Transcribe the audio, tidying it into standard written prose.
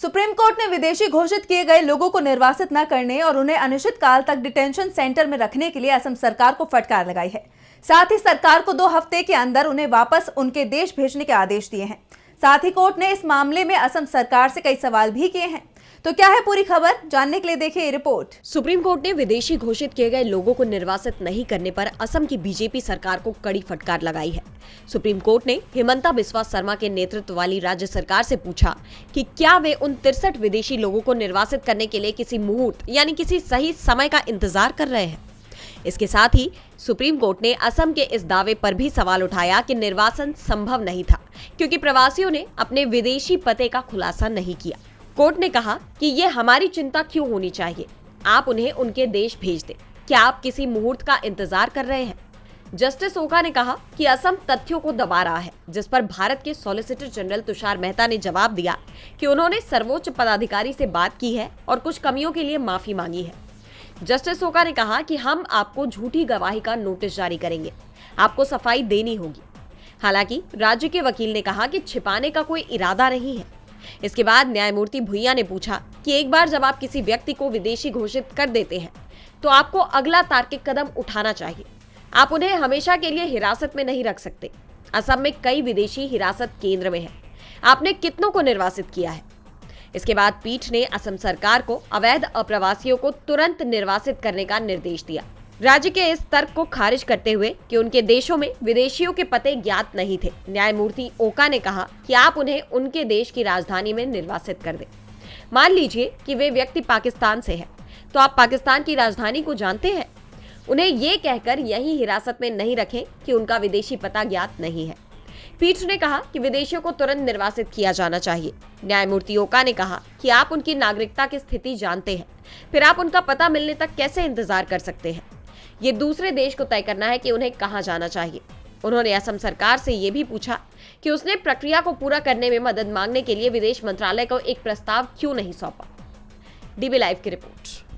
Supreme court ने विदेशी घोषित किए गए लोगों को निर्वासित न करने और उन्हें अनिश्चित काल तक डिटेंशन सेंटर में रखने के लिए असम सरकार को फटकार लगाई है। साथ ही सरकार को 2 हफ्ते के अंदर उन्हें वापस उनके देश भेजने के आदेश दिए हैं। साथ ही कोर्ट ने इस मामले में असम सरकार से कई सवाल भी किए हैं। तो क्या है पूरी खबर, जानने के लिए देखिए ये रिपोर्ट। सुप्रीम कोर्ट ने विदेशी घोषित किए गए लोगों को निर्वासित नहीं करने पर असम की बीजेपी सरकार को कड़ी फटकार लगाई है। सुप्रीम कोर्ट ने हिमंता बिस्वा शर्मा के नेतृत्व वाली राज्य सरकार से पूछा कि क्या वे उन 63 विदेशी लोगों को निर्वासित करने के लिए किसी मुहूर्त यानी किसी सही समय का इंतजार कर रहे हैं। इसके साथ ही सुप्रीम कोर्ट ने असम के इस दावे पर भी सवाल उठाया कि निर्वासन संभव नहीं था क्योंकि प्रवासियों ने अपने विदेशी पते का खुलासा नहीं किया। कोर्ट ने कहा कि ये हमारी चिंता क्यों होनी चाहिए, आप उन्हें उनके देश भेज दें। क्या आप किसी मुहूर्त का इंतजार कर रहे हैं? जस्टिस ओका ने कहा कि असम तथ्यों को दबा रहा है, जिस पर भारत के सॉलिसिटर जनरल तुषार मेहता ने जवाब दिया कि उन्होंने सर्वोच्च पदाधिकारी से बात की है और कुछ कमियों के लिए माफी मांगी है। जस्टिस ओका ने कहा कि हम आपको झूठी गवाही का नोटिस जारी करेंगे, आपको सफाई देनी होगी। हालांकि राज्य के वकील ने कहा कि छिपाने का कोई इरादा नहीं है। इसके बाद न्यायमूर्ति भुइया ने पूछा कि एक बार जब आप किसी व्यक्ति को विदेशी घोषित कर देते हैं तो आपको अगला तार्किक कदम उठाना चाहिए। आप उन्हें हमेशा के लिए हिरासत में नहीं रख सकते। असम में कई विदेशी हिरासत केंद्र में हैं। आपने कितनों को निर्वासित किया है? इसके बाद पीठ ने असम सरकार को अवैध अप्रवासियों को तुरंत निर्वासित करने का निर्देश दिया। राज्य के इस तर्क को खारिज करते हुए कि उनके देशों में विदेशियों के पते ज्ञात नहीं थे, न्यायमूर्ति ओका ने कहा कि आप उन्हें उनके देश की राजधानी में निर्वासित कर दें। मान लीजिए कि वे व्यक्ति पाकिस्तान से है, तो आप पाकिस्तान की राजधानी को जानते हैं। उन्हें ये कहकर यही हिरासत में नहीं रखें कि उनका विदेशी पता ज्ञात नहीं है। पीठ ने कहा कि विदेशियों को तुरंत निर्वासित किया जाना चाहिए। न्यायमूर्ति ओका ने कहा कि आप उनकी नागरिकता की स्थिति जानते हैं, फिर आप उनका पता मिलने तक कैसे इंतजार कर सकते हैं? ये दूसरे देश को तय करना है कि उन्हें कहां जाना चाहिए। उन्होंने असम सरकार से ये भी पूछा कि उसने प्रक्रिया को पूरा करने में मदद मांगने के लिए विदेश मंत्रालय को एक प्रस्ताव क्यों नहीं सौंपा। डीबी लाइव की रिपोर्ट।